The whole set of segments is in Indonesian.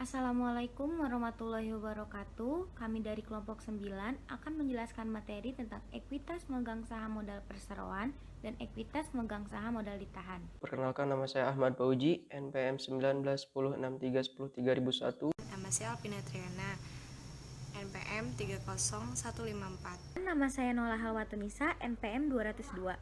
Assalamualaikum warahmatullahi wabarakatuh. Kami dari kelompok 9 akan menjelaskan materi tentang ekuitas megang saham modal perseroan dan ekuitas megang saham modal ditahan. Perkenalkan, nama saya Ahmad Bauji, NPM 191063103001. Nama saya Alpina Triana, NPM 30154. Nama saya Nola Halwatunisa, NPM 202.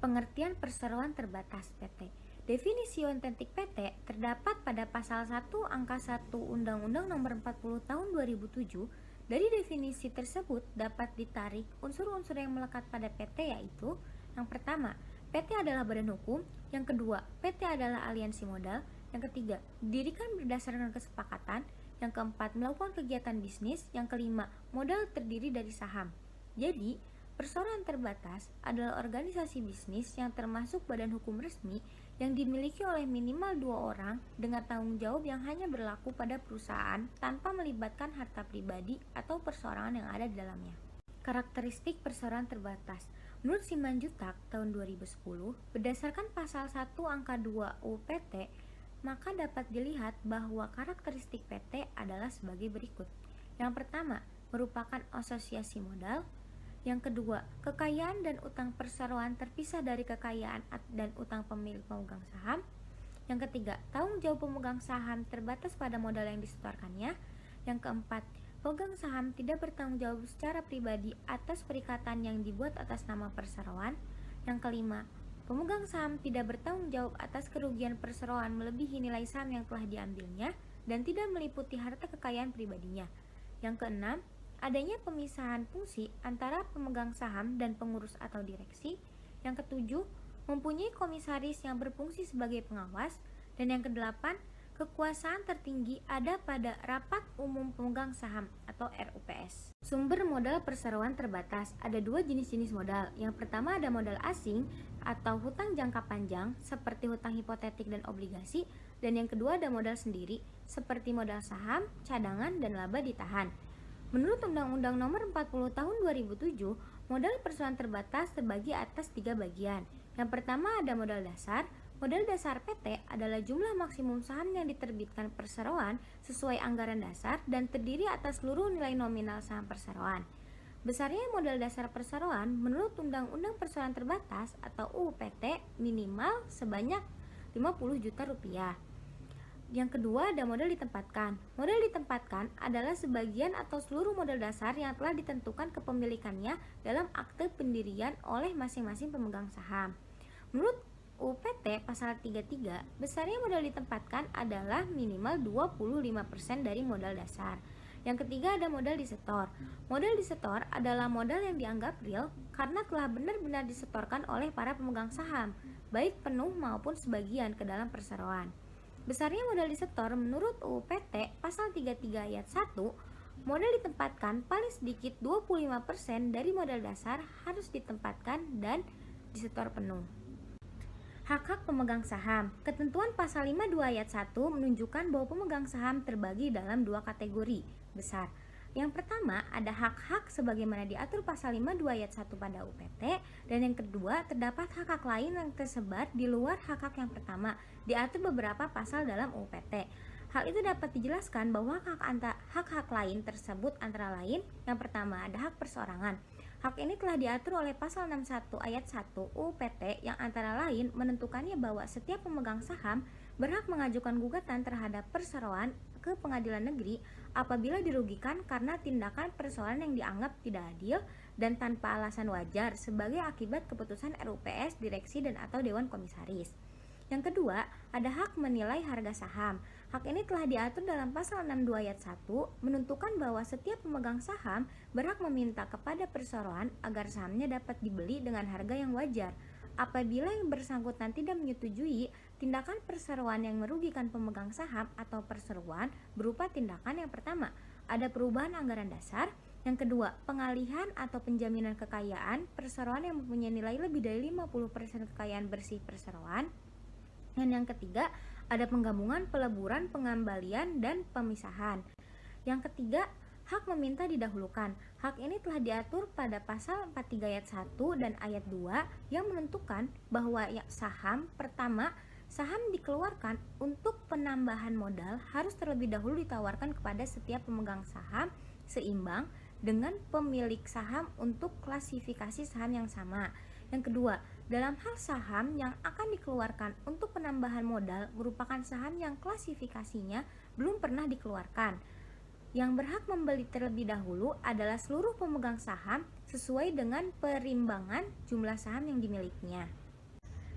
Pengertian perseroan terbatas PT. Definisi otentik PT terdapat pada pasal 1 angka 1 Undang-Undang Nomor 40 Tahun 2007. Dari definisi tersebut dapat ditarik unsur-unsur yang melekat pada PT, yaitu yang pertama, PT adalah badan hukum, yang kedua, PT adalah aliansi modal, yang ketiga, didirikan berdasarkan kesepakatan, yang keempat, melakukan kegiatan bisnis, yang kelima, modal terdiri dari saham. Jadi, perseroan terbatas adalah organisasi bisnis yang termasuk badan hukum resmi yang dimiliki oleh minimal 2 orang dengan tanggung jawab yang hanya berlaku pada perusahaan tanpa melibatkan harta pribadi atau perseorangan yang ada di dalamnya. Karakteristik perseroan terbatas. Menurut Simanjuntak tahun 2010, berdasarkan pasal 1 angka 2 UPT, maka dapat dilihat bahwa karakteristik PT adalah sebagai berikut. Yang pertama, merupakan asosiasi modal. Yang kedua, kekayaan dan utang perseroan terpisah dari kekayaan dan utang pemilik pemegang saham. Yang ketiga, tanggung jawab pemegang saham terbatas pada modal yang disetorkannya. Yang keempat, pemegang saham tidak bertanggung jawab secara pribadi atas perikatan yang dibuat atas nama perseroan. Yang kelima, pemegang saham tidak bertanggung jawab atas kerugian perseroan melebihi nilai saham yang telah diambilnya dan tidak meliputi harta kekayaan pribadinya. Yang keenam, adanya pemisahan fungsi antara pemegang saham dan pengurus atau direksi. Yang ketujuh, mempunyai komisaris yang berfungsi sebagai pengawas. Dan yang kedelapan, kekuasaan tertinggi ada pada Rapat Umum Pemegang Saham atau RUPS. Sumber modal perseroan terbatas. Ada dua jenis-jenis modal. Yang pertama ada modal asing atau hutang jangka panjang seperti hutang hipotetik dan obligasi. Dan yang kedua ada modal sendiri seperti modal saham, cadangan, dan laba ditahan. Menurut Undang-Undang Nomor 40 Tahun 2007, modal perseroan terbatas terbagi atas 3 bagian. Yang pertama ada modal dasar. Modal dasar PT adalah jumlah maksimum saham yang diterbitkan perseroan sesuai anggaran dasar dan terdiri atas seluruh nilai nominal saham perseroan. Besarnya modal dasar perseroan menurut Undang-Undang Perseroan Terbatas atau UU PT minimal sebanyak 50 juta rupiah. Yang kedua ada modal ditempatkan. Modal ditempatkan adalah sebagian atau seluruh modal dasar yang telah ditentukan kepemilikannya dalam akte pendirian oleh masing-masing pemegang saham. Menurut UPT pasal 33, besarnya modal ditempatkan adalah minimal 25% dari modal dasar. Yang ketiga ada modal disetor. Modal disetor adalah modal yang dianggap real karena telah benar-benar disetorkan oleh para pemegang saham, baik penuh maupun sebagian ke dalam perseroan. Besarnya modal disetor menurut UU PT pasal 33 ayat 1, modal ditempatkan paling sedikit 25% dari modal dasar harus ditempatkan dan disetor penuh. Hak-hak pemegang saham. Ketentuan pasal 52 ayat 1 menunjukkan bahwa pemegang saham terbagi dalam dua kategori besar. Yang pertama ada hak-hak sebagaimana diatur pasal 52 ayat 1 pada UPT, dan yang kedua terdapat hak-hak lain yang tersebar di luar hak-hak yang pertama diatur beberapa pasal dalam UPT. Hal itu dapat dijelaskan bahwa hak-hak lain tersebut antara lain, yang pertama ada hak perseorangan. Hak ini telah diatur oleh pasal 61 ayat 1 UPT yang antara lain menentukannya bahwa setiap pemegang saham berhak mengajukan gugatan terhadap perseroan ke pengadilan negeri apabila dirugikan karena tindakan perseroan yang dianggap tidak adil dan tanpa alasan wajar sebagai akibat keputusan RUPS, direksi, dan atau dewan komisaris. Yang kedua, ada hak menilai harga saham. Hak ini telah diatur dalam pasal 62 ayat 1 menentukan bahwa setiap pemegang saham berhak meminta kepada perseroan agar sahamnya dapat dibeli dengan harga yang wajar. Apabila yang bersangkutan tidak menyetujui tindakan perseroan yang merugikan pemegang saham atau perseroan berupa tindakan yang pertama, ada perubahan anggaran dasar. Yang kedua, pengalihan atau penjaminan kekayaan perseroan yang mempunyai nilai lebih dari 50% kekayaan bersih perseroan. Dan yang ketiga, ada penggabungan, peleburan, pengembalian, dan pemisahan. Yang ketiga, hak meminta didahulukan. Hak ini telah diatur pada pasal 43 ayat 1 dan ayat 2 yang menentukan bahwa saham pertama saham dikeluarkan untuk penambahan modal harus terlebih dahulu ditawarkan kepada setiap pemegang saham seimbang dengan pemilik saham untuk klasifikasi saham yang sama. Yang kedua, dalam hal saham yang akan dikeluarkan untuk penambahan modal merupakan saham yang klasifikasinya belum pernah dikeluarkan. Yang berhak membeli terlebih dahulu adalah seluruh pemegang saham sesuai dengan perimbangan jumlah saham yang dimilikinya.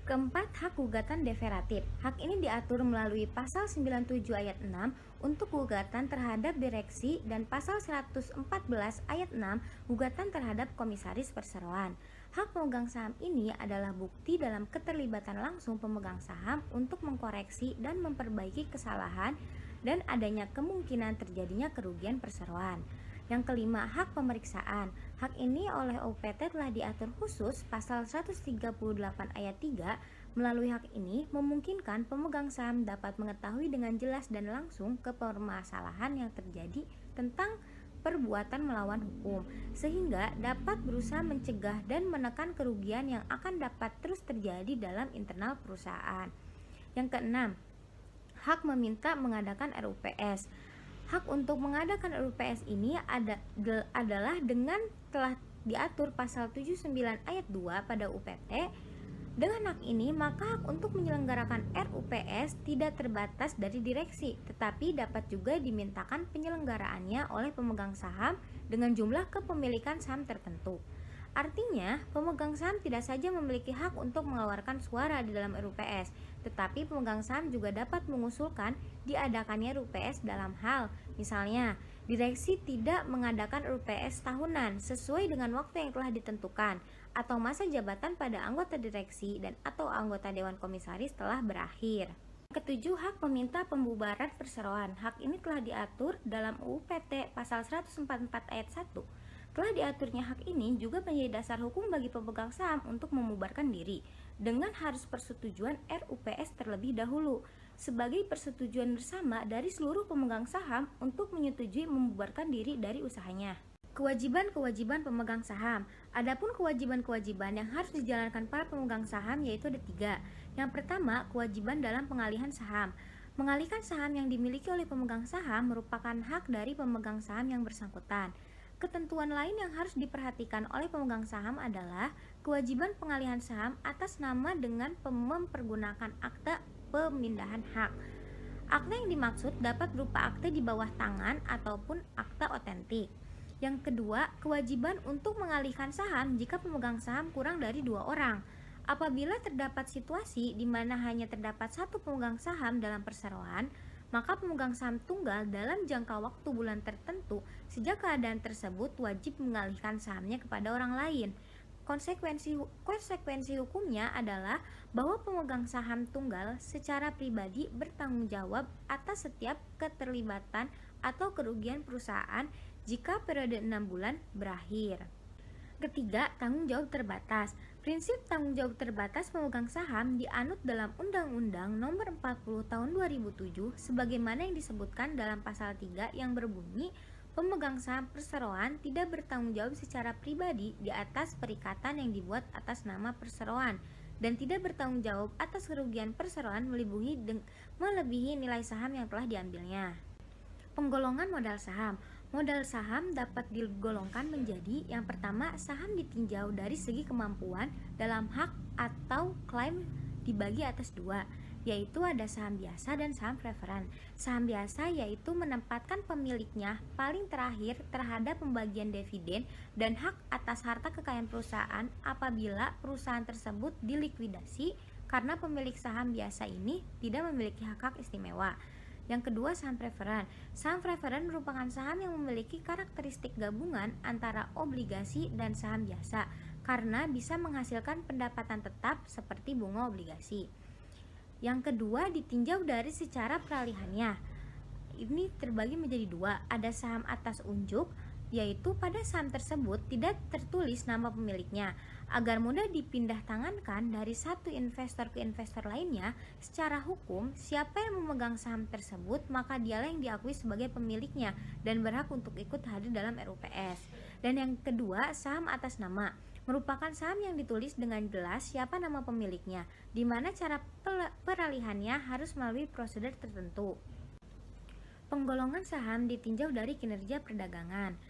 Keempat, hak gugatan deferatif. Hak ini diatur melalui pasal 97 ayat 6 untuk gugatan terhadap direksi dan pasal 114 ayat 6 gugatan terhadap komisaris perseroan. Hak pemegang saham ini adalah bukti dalam keterlibatan langsung pemegang saham untuk mengkoreksi dan memperbaiki kesalahan dan adanya kemungkinan terjadinya kerugian perseroan. Yang kelima, hak pemeriksaan. Hak ini oleh UPT telah diatur khusus pasal 138 ayat 3. Melalui hak ini memungkinkan pemegang saham dapat mengetahui dengan jelas dan langsung permasalahan yang terjadi tentang perbuatan melawan hukum, sehingga dapat berusaha mencegah dan menekan kerugian yang akan dapat terus terjadi dalam internal perusahaan. Yang keenam, hak meminta mengadakan RUPS. Hak untuk mengadakan RUPS ini adalah dengan telah diatur pasal 79 ayat 2 pada UPT. Dengan hak ini, maka hak untuk menyelenggarakan RUPS tidak terbatas dari direksi, tetapi dapat juga dimintakan penyelenggaraannya oleh pemegang saham dengan jumlah kepemilikan saham tertentu. Artinya, pemegang saham tidak saja memiliki hak untuk mengeluarkan suara di dalam RUPS, tetapi pemegang saham juga dapat mengusulkan diadakannya RUPS dalam hal, misalnya, direksi tidak mengadakan RUPS tahunan sesuai dengan waktu yang telah ditentukan, atau masa jabatan pada anggota direksi dan atau anggota dewan komisaris telah berakhir. Ketujuh, hak meminta pembubaran perseroan. Hak ini telah diatur dalam UU PT pasal 144 ayat 1. Telah diaturnya hak ini juga menjadi dasar hukum bagi pemegang saham untuk membubarkan diri dengan harus persetujuan RUPS terlebih dahulu sebagai persetujuan bersama dari seluruh pemegang saham untuk menyetujui membubarkan diri dari usahanya. Kewajiban-kewajiban pemegang saham. Adapun kewajiban-kewajiban yang harus dijalankan para pemegang saham yaitu ada 3. Yang pertama, kewajiban dalam pengalihan saham. Mengalihkan saham yang dimiliki oleh pemegang saham merupakan hak dari pemegang saham yang bersangkutan. Ketentuan lain yang harus diperhatikan oleh pemegang saham adalah kewajiban pengalihan saham atas nama dengan mempergunakan akta pemindahan hak. Akta yang dimaksud dapat berupa akta di bawah tangan ataupun akta otentik. Yang kedua, kewajiban untuk mengalihkan saham jika pemegang saham kurang dari 2 orang. Apabila terdapat situasi di mana hanya terdapat 1 pemegang saham dalam perseroan, maka pemegang saham tunggal dalam jangka waktu bulan tertentu sejak keadaan tersebut wajib mengalihkan sahamnya kepada orang lain. Konsekuensi hukumnya adalah bahwa pemegang saham tunggal secara pribadi bertanggung jawab atas setiap keterlibatan atau kerugian perusahaan jika periode 6 bulan berakhir. Ketiga, tanggung jawab terbatas. Prinsip tanggung jawab terbatas pemegang saham dianut dalam Undang-Undang Nomor 40 Tahun 2007 sebagaimana yang disebutkan dalam pasal 3 yang berbunyi pemegang saham perseroan tidak bertanggung jawab secara pribadi di atas perikatan yang dibuat atas nama perseroan dan tidak bertanggung jawab atas kerugian perseroan melebihi nilai saham yang telah diambilnya. Penggolongan modal saham. Modal saham dapat digolongkan menjadi yang pertama, saham ditinjau dari segi kemampuan dalam hak atau klaim dibagi atas 2, yaitu ada saham biasa dan saham preferen. Saham biasa yaitu menempatkan pemiliknya paling terakhir terhadap pembagian dividen dan hak atas harta kekayaan perusahaan apabila perusahaan tersebut dilikuidasi karena pemilik saham biasa ini tidak memiliki hak-hak istimewa. Yang kedua, saham preferen. Saham preferen merupakan saham yang memiliki karakteristik gabungan antara obligasi dan saham biasa karena bisa menghasilkan pendapatan tetap seperti bunga obligasi. Yang kedua, ditinjau dari secara peralihannya. Ini terbagi menjadi 2. Ada saham atas unjuk, yaitu pada saham tersebut tidak tertulis nama pemiliknya. Agar mudah dipindah tangankan dari satu investor ke investor lainnya, secara hukum siapa yang memegang saham tersebut maka dialah yang diakui sebagai pemiliknya dan berhak untuk ikut hadir dalam RUPS. Dan yang kedua, saham atas nama. merupakan saham yang ditulis dengan jelas siapa nama pemiliknya, di mana cara peralihannya harus melalui prosedur tertentu. Penggolongan saham ditinjau dari kinerja perdagangan.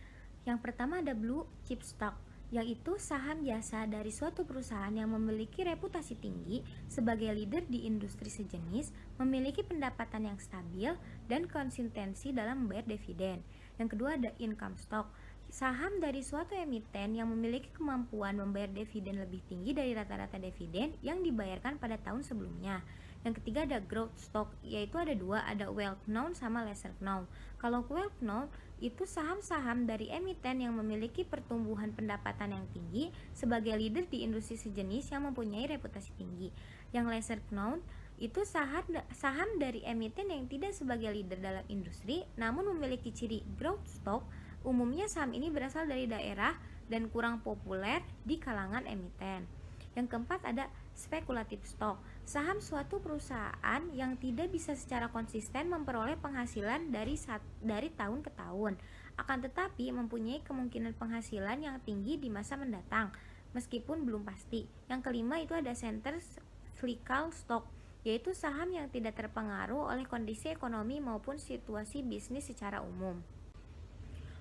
Yang pertama ada blue chip stock, yaitu saham biasa dari suatu perusahaan yang memiliki reputasi tinggi sebagai leader di industri sejenis, memiliki pendapatan yang stabil, dan konsistensi dalam membayar dividen. Yang kedua ada income stock, saham dari suatu emiten yang memiliki kemampuan membayar dividen lebih tinggi dari rata-rata dividen yang dibayarkan pada tahun sebelumnya. Yang ketiga ada growth stock, yaitu ada dua, ada well known sama lesser known. Kalau well known itu saham-saham dari emiten yang memiliki pertumbuhan pendapatan yang tinggi sebagai leader di industri sejenis yang mempunyai reputasi tinggi. Yang lesser known itu saham dari emiten yang tidak sebagai leader dalam industri namun memiliki ciri growth stock. Umumnya saham ini berasal dari daerah dan kurang populer di kalangan emiten. Yang keempat ada speculative stock, saham suatu perusahaan yang tidak bisa secara konsisten memperoleh penghasilan dari tahun ke tahun, akan tetapi mempunyai kemungkinan penghasilan yang tinggi di masa mendatang, meskipun belum pasti. Yang kelima itu ada cyclical stock, yaitu saham yang tidak terpengaruh oleh kondisi ekonomi maupun situasi bisnis secara umum.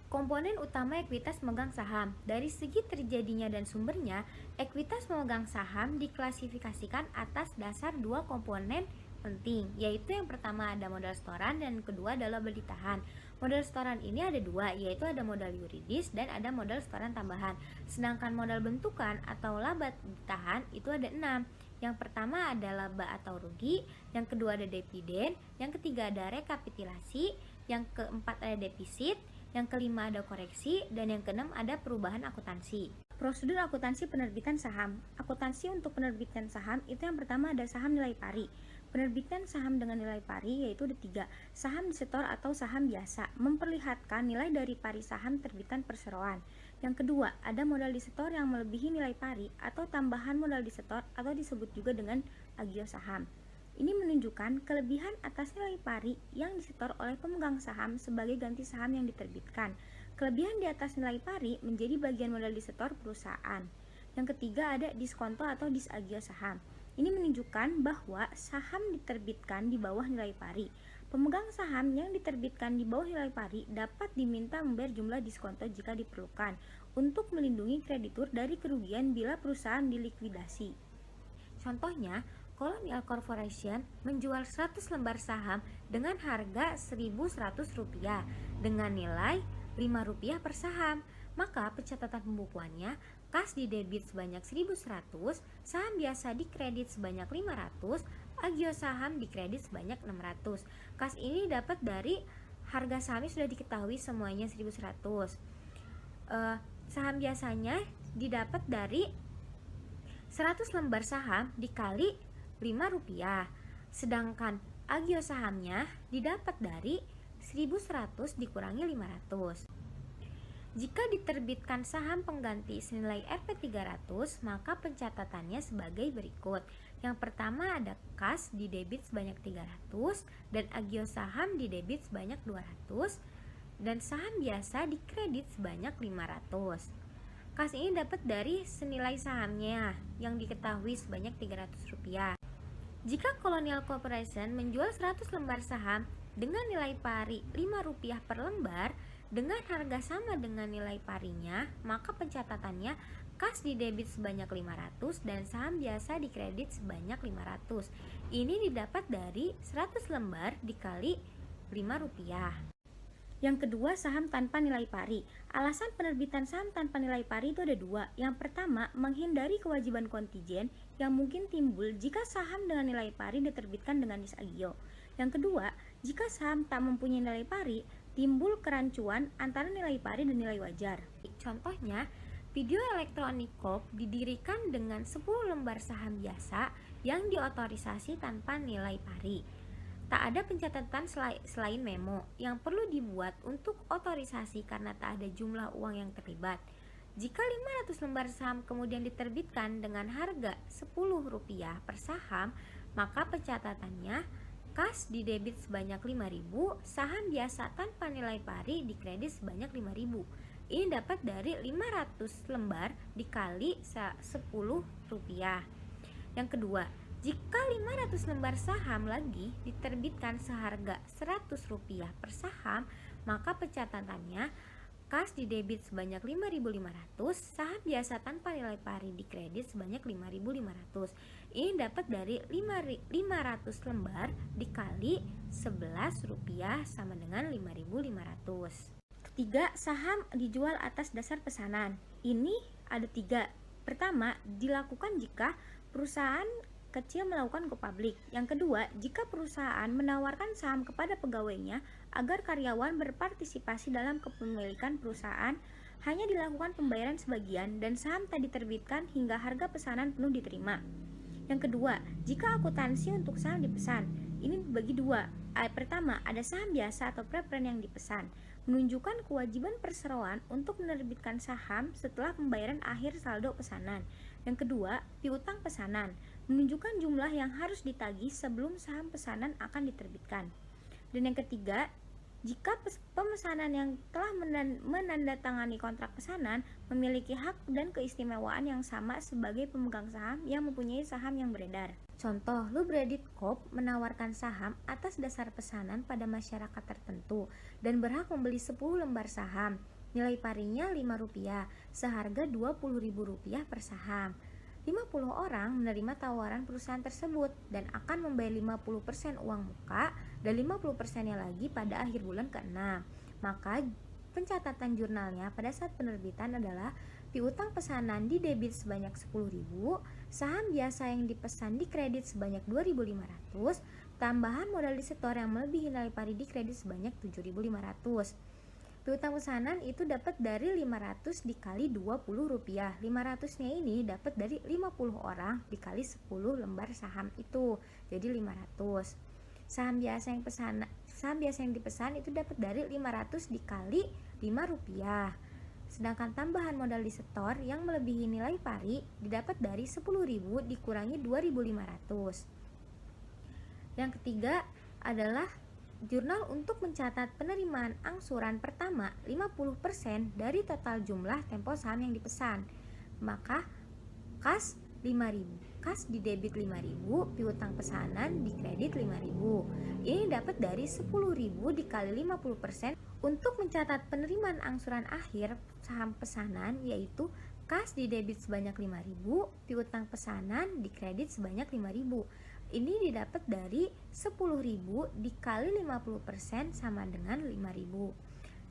Komponen utama ekuitas memegang saham. Dari segi terjadinya dan sumbernya, ekuitas memegang saham diklasifikasikan atas dasar dua komponen penting, yaitu yang pertama ada modal setoran dan kedua adalah laba ditahan. Modal setoran ini ada dua, yaitu ada modal yuridis dan ada modal setoran tambahan. Sedangkan modal bentukan atau laba ditahan itu ada 6. Yang pertama ada laba atau rugi, yang kedua ada dividen, yang ketiga ada rekapitulasi, yang keempat ada defisit, yang kelima ada koreksi, dan yang keenam ada perubahan akuntansi. Prosedur akuntansi penerbitan saham. Akuntansi untuk penerbitan saham itu yang pertama ada saham nilai pari. Penerbitan saham dengan nilai pari yaitu ada 3. Saham disetor atau saham biasa, memperlihatkan nilai dari pari saham terbitan perseroan. Yang kedua, ada modal disetor yang melebihi nilai pari atau tambahan modal disetor atau disebut juga dengan agio saham. Ini menunjukkan kelebihan atas nilai pari yang disetor oleh pemegang saham sebagai ganti saham yang diterbitkan. Kelebihan di atas nilai pari menjadi bagian modal disetor perusahaan. Yang ketiga ada diskonto atau disagio saham. Ini menunjukkan bahwa saham diterbitkan di bawah nilai pari. Pemegang saham yang diterbitkan di bawah nilai pari dapat diminta membayar jumlah diskonto jika diperlukan untuk melindungi kreditur dari kerugian bila perusahaan dilikuidasi. Contohnya, Colonial Corporation menjual 100 lembar saham dengan harga Rp1.100 dengan nilai Rp5 per saham. Maka pencatatan pembukuannya, kas didebit sebanyak 1.100, saham biasa dikredit sebanyak 500, agio saham dikredit sebanyak 600. Kas ini dapat dari harga sahamnya sudah diketahui semuanya 1.100. Saham biasanya didapat dari 100 lembar saham dikali Rp5, sedangkan agio sahamnya didapat dari 1.100 dikurangi 500. Jika diterbitkan saham pengganti senilai Rp300, maka pencatatannya sebagai berikut. Yang pertama ada kas didebit sebanyak 300 dan agio saham didebit sebanyak 200 dan saham biasa dikredit sebanyak 500. Kas ini dapat dari senilai sahamnya yang diketahui sebanyak Rp300. Jika Colonial Corporation menjual 100 lembar saham dengan nilai pari Rp5 per lembar dengan harga sama dengan nilai parinya, maka pencatatannya kas didebit sebanyak 500 dan saham biasa dikredit sebanyak 500. Ini didapat dari 100 lembar dikali Rp5. Yang kedua, saham tanpa nilai pari. Alasan penerbitan saham tanpa nilai pari itu ada 2. Yang pertama, menghindari kewajiban kontijen yang mungkin timbul jika saham dengan nilai pari diterbitkan dengan disagio. Yang kedua, jika saham tak mempunyai nilai pari, timbul kerancuan antara nilai pari dan nilai wajar. Contohnya, Video Electronic Corp didirikan dengan 10 lembar saham biasa yang diotorisasi tanpa nilai pari. Tak ada pencatatan selain memo yang perlu dibuat untuk otorisasi karena tak ada jumlah uang yang terlibat. Jika 500 lembar saham kemudian diterbitkan dengan harga Rp10 per saham, maka pencatatannya kas didebit sebanyak 5.000, saham biasa tanpa nilai pari dikredit sebanyak 5.000. Ini dapat dari 500 lembar dikali 10 rupiah. Yang kedua, jika 500 lembar saham lagi diterbitkan seharga 100 rupiah per saham, maka pencatatannya kas didebit sebanyak 5.500, saham biasa tanpa nilai pari dikredit sebanyak 5.500. Ini dapat dari 500 lembar dikali 11 rupiah sama dengan 5.500. Ketiga, saham dijual atas dasar pesanan. Ini ada 3. Pertama, dilakukan jika perusahaan kecil melakukan go public. Yang kedua, jika perusahaan menawarkan saham kepada pegawainya agar karyawan berpartisipasi dalam kepemilikan perusahaan, hanya dilakukan pembayaran sebagian dan saham tak diterbitkan hingga harga pesanan penuh diterima. Yang kedua, jika akuntansi untuk saham dipesan. Ini dibagi 2. Pertama, ada saham biasa atau prepren yang dipesan, menunjukkan kewajiban perseroan untuk menerbitkan saham setelah pembayaran akhir saldo pesanan. Yang kedua, piutang pesanan, menunjukkan jumlah yang harus ditagih sebelum saham pesanan akan diterbitkan. Dan yang ketiga, jika pemesanan yang telah menandatangani kontrak pesanan memiliki hak dan keistimewaan yang sama sebagai pemegang saham yang mempunyai saham yang beredar. Contoh, Lubredit Corp menawarkan saham atas dasar pesanan pada masyarakat tertentu dan berhak membeli 10 lembar saham. Nilai parinya Rp5 seharga Rp20.000 per saham. 50 orang menerima tawaran perusahaan tersebut dan akan membayar 50% uang muka dan 50%-nya lagi pada akhir bulan ke-6. Maka pencatatan jurnalnya pada saat penerbitan adalah piutang pesanan didebit sebanyak 10.000, saham biasa yang dipesan dikredit sebanyak 2.500, tambahan modal disetor yang melebihi nilai pari dikredit sebanyak 7.500. Piutang pesanan itu dapat dari 500 dikali 20 rupiah. 500-nya ini dapat dari 50 orang dikali 10 lembar saham itu. Jadi 500. Saham biasa yang dipesan itu dapat dari 500 dikali 5 rupiah. Sedangkan tambahan modal disetor yang melebihi nilai pari didapat dari 10.000 dikurangi 2.500. Yang ketiga adalah jurnal untuk mencatat penerimaan angsuran pertama 50% dari total jumlah tempo saham yang dipesan. Maka kas 5.000, kas didebit 5.000, piutang pesanan dikredit 5.000. Ini dapat dari 10.000 dikali 50% untuk mencatat penerimaan angsuran akhir saham pesanan, yaitu kas didebit sebanyak 5.000, piutang pesanan dikredit sebanyak 5.000. Ini didapat dari 10.000 dikali 50% sama dengan 5.000.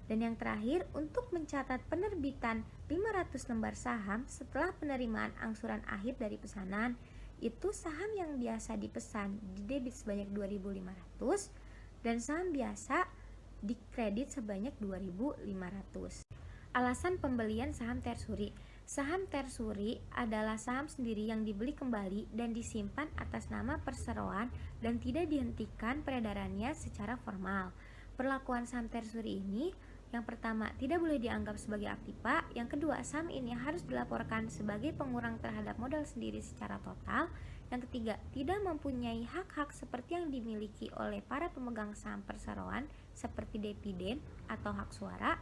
Dan yang terakhir, untuk mencatat penerbitan 500 lembar saham setelah penerimaan angsuran akhir dari pesanan, itu saham yang biasa dipesan didebit sebanyak 2.500 dan saham biasa dikredit sebanyak 2.500. Alasan pembelian saham tersuri. Saham tersuri adalah saham sendiri yang dibeli kembali dan disimpan atas nama perseroan dan tidak dihentikan peredarannya secara formal. Perlakuan saham tersuri ini, yang pertama, tidak boleh dianggap sebagai aktiva. Yang kedua, saham ini harus dilaporkan sebagai pengurang terhadap modal sendiri secara total. Yang ketiga, tidak mempunyai hak-hak seperti yang dimiliki oleh para pemegang saham perseroan seperti dividen atau hak suara.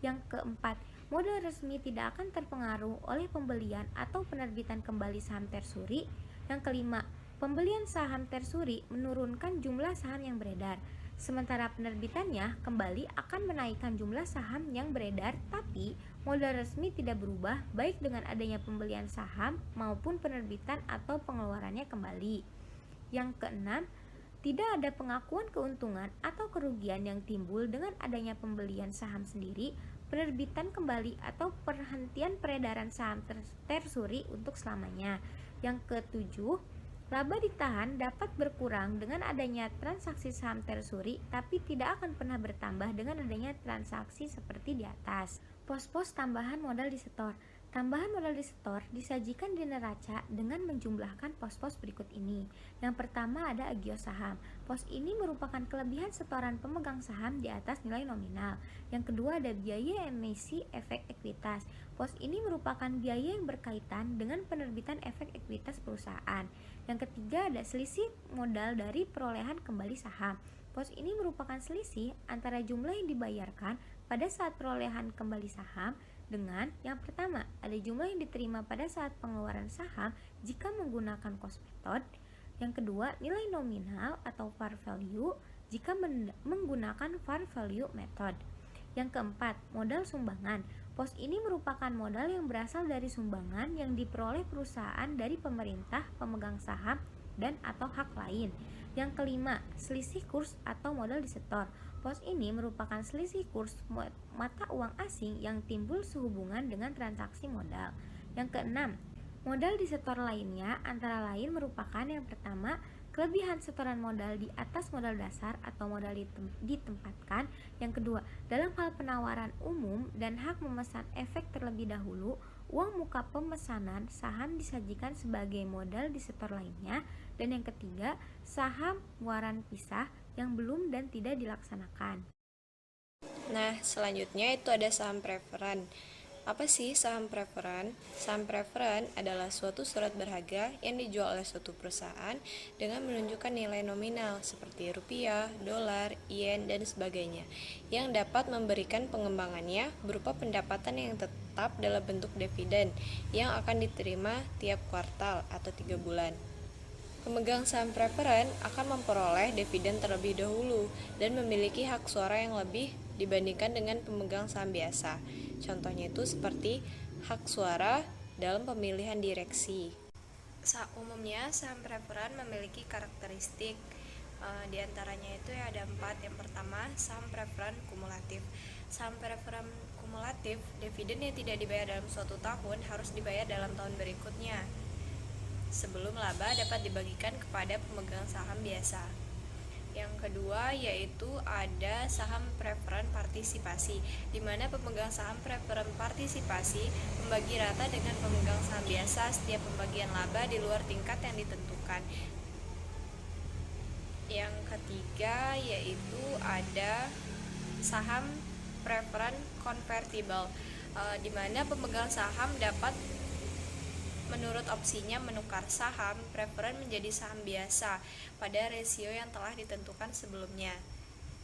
Yang keempat, modal resmi tidak akan terpengaruh oleh pembelian atau penerbitan kembali saham tersuri. Yang kelima, pembelian saham tersuri menurunkan jumlah saham yang beredar, sementara penerbitannya kembali akan menaikkan jumlah saham yang beredar, tapi modal resmi tidak berubah baik dengan adanya pembelian saham maupun penerbitan atau pengeluarannya kembali. Yang keenam, tidak ada pengakuan keuntungan atau kerugian yang timbul dengan adanya pembelian saham sendiri, penerbitan kembali atau perhentian peredaran saham tersuri untuk selamanya. Yang ketujuh, laba ditahan dapat berkurang dengan adanya transaksi saham tersuri, tapi tidak akan pernah bertambah dengan adanya transaksi seperti di atas. Pos-pos tambahan modal disetor. Tambahan modal disetor disajikan di neraca dengan menjumlahkan pos-pos berikut ini. Yang pertama ada agio saham. Pos ini merupakan kelebihan setoran pemegang saham di atas nilai nominal. Yang kedua ada biaya emisi efek ekuitas. Pos ini merupakan biaya yang berkaitan dengan penerbitan efek ekuitas perusahaan. Yang ketiga ada selisih modal dari perolehan kembali saham. Pos ini merupakan selisih antara jumlah yang dibayarkan pada saat perolehan kembali saham dengan yang pertama, ada jumlah yang diterima pada saat pengeluaran saham jika menggunakan cost method. Yang kedua, nilai nominal atau par value jika menggunakan par value method. Yang keempat, modal sumbangan. Pos ini merupakan modal yang berasal dari sumbangan yang diperoleh perusahaan dari pemerintah, pemegang saham, dan atau hak lain. Yang kelima, selisih kurs atau modal disetor. Pos ini merupakan selisih kurs mata uang asing yang timbul sehubungan dengan transaksi modal. Yang keenam, modal disetor lainnya antara lain merupakan yang pertama, kelebihan setoran modal di atas modal dasar atau modal ditempatkan. Yang kedua, dalam hal penawaran umum dan hak memesan efek terlebih dahulu, uang muka pemesanan saham disajikan sebagai modal disetor lainnya. Dan yang ketiga, saham waran pisah yang belum dan tidak dilaksanakan. Nah, selanjutnya itu ada saham preferen. Apa sih saham preferen? Saham preferen adalah suatu surat berharga yang dijual oleh suatu perusahaan dengan menunjukkan nilai nominal seperti rupiah, dolar, yen, dan sebagainya yang dapat memberikan pengembangannya berupa pendapatan yang tetap dalam bentuk dividen yang akan diterima tiap kuartal atau 3 bulan. Pemegang saham preferen akan memperoleh dividen terlebih dahulu dan memiliki hak suara yang lebih dibandingkan dengan pemegang saham biasa. Contohnya itu seperti hak suara dalam pemilihan direksi. Umumnya saham preferen memiliki karakteristik di antaranya itu ya ada 4. Yang pertama, saham preferen kumulatif. Saham preferen kumulatif, dividen yang tidak dibayar dalam suatu tahun harus dibayar dalam tahun berikutnya sebelum laba dapat dibagikan kepada pemegang saham biasa. Yang kedua yaitu ada saham preferen partisipasi, di mana pemegang saham preferen partisipasi membagi rata dengan pemegang saham biasa setiap pembagian laba di luar tingkat yang ditentukan. Yang ketiga yaitu ada saham preferen convertible, di mana pemegang saham dapat menurut opsinya menukar saham preferen menjadi saham biasa pada rasio yang telah ditentukan sebelumnya.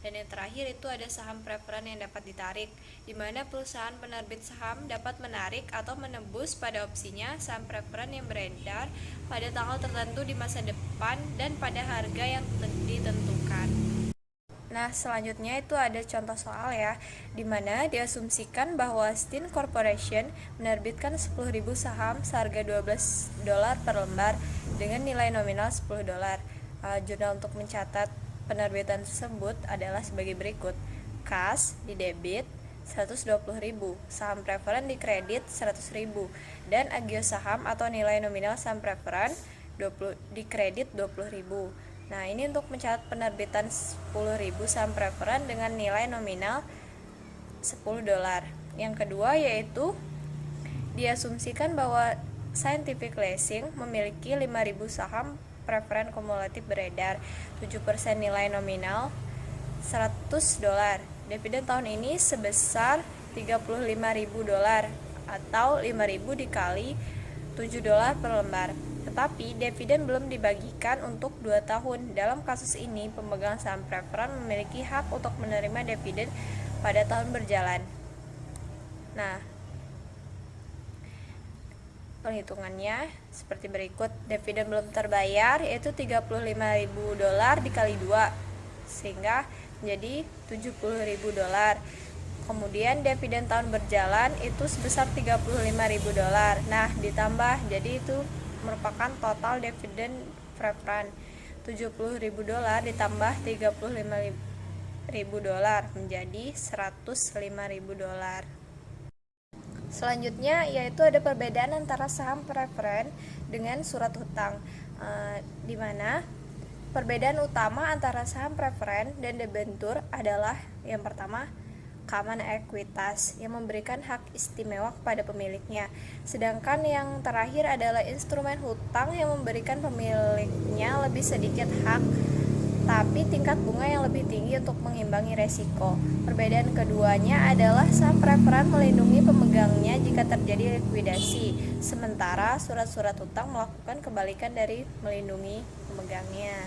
Dan yang terakhir itu ada saham preferen yang dapat ditarik, di mana perusahaan penerbit saham dapat menarik atau menebus pada opsinya saham preferen yang beredar pada tanggal tertentu di masa depan dan pada harga yang ditentukan. Nah, selanjutnya itu ada contoh soal ya, di mana diasumsikan bahwa Stein Corporation menerbitkan 10.000 saham seharga $12 per lembar dengan nilai nominal $10. Jurnal untuk mencatat penerbitan tersebut adalah sebagai berikut. Kas di debit 120.000, saham preferen di kredit 100.000, dan agio saham atau nilai nominal saham preferen di kredit 20.000. Nah, ini untuk mencatat penerbitan 10.000 saham preferen dengan nilai nominal $10. Yang kedua yaitu diasumsikan bahwa Scientific Leasing memiliki 5.000 saham preferen kumulatif beredar, 7% nilai nominal $100. Dividen tahun ini sebesar $35.000 atau 5.000 dikali $7 per lembar. Tetapi dividen belum dibagikan untuk 2 tahun. Dalam kasus ini, pemegang saham preferen memiliki hak untuk menerima dividen pada tahun berjalan. Nah, perhitungannya seperti berikut. Dividen belum terbayar yaitu $35.000 dikali 2 sehingga menjadi $70.000. Kemudian dividen tahun berjalan itu sebesar $35.000. Nah, ditambah jadi itu merupakan total dividen preferen $70.000 ditambah $35.000 menjadi $105.000. Selanjutnya yaitu ada perbedaan antara saham preferen dengan surat hutang, di mana perbedaan utama antara saham preferen dan debentur adalah yang pertama, common ekuitas yang memberikan hak istimewa kepada pemiliknya. Sedangkan yang terakhir adalah instrumen hutang yang memberikan pemiliknya lebih sedikit hak tapi tingkat bunga yang lebih tinggi untuk mengimbangi resiko. Perbedaan keduanya adalah saham preferen melindungi pemegangnya jika terjadi likuidasi, sementara surat-surat hutang melakukan kebalikan dari melindungi pemegangnya.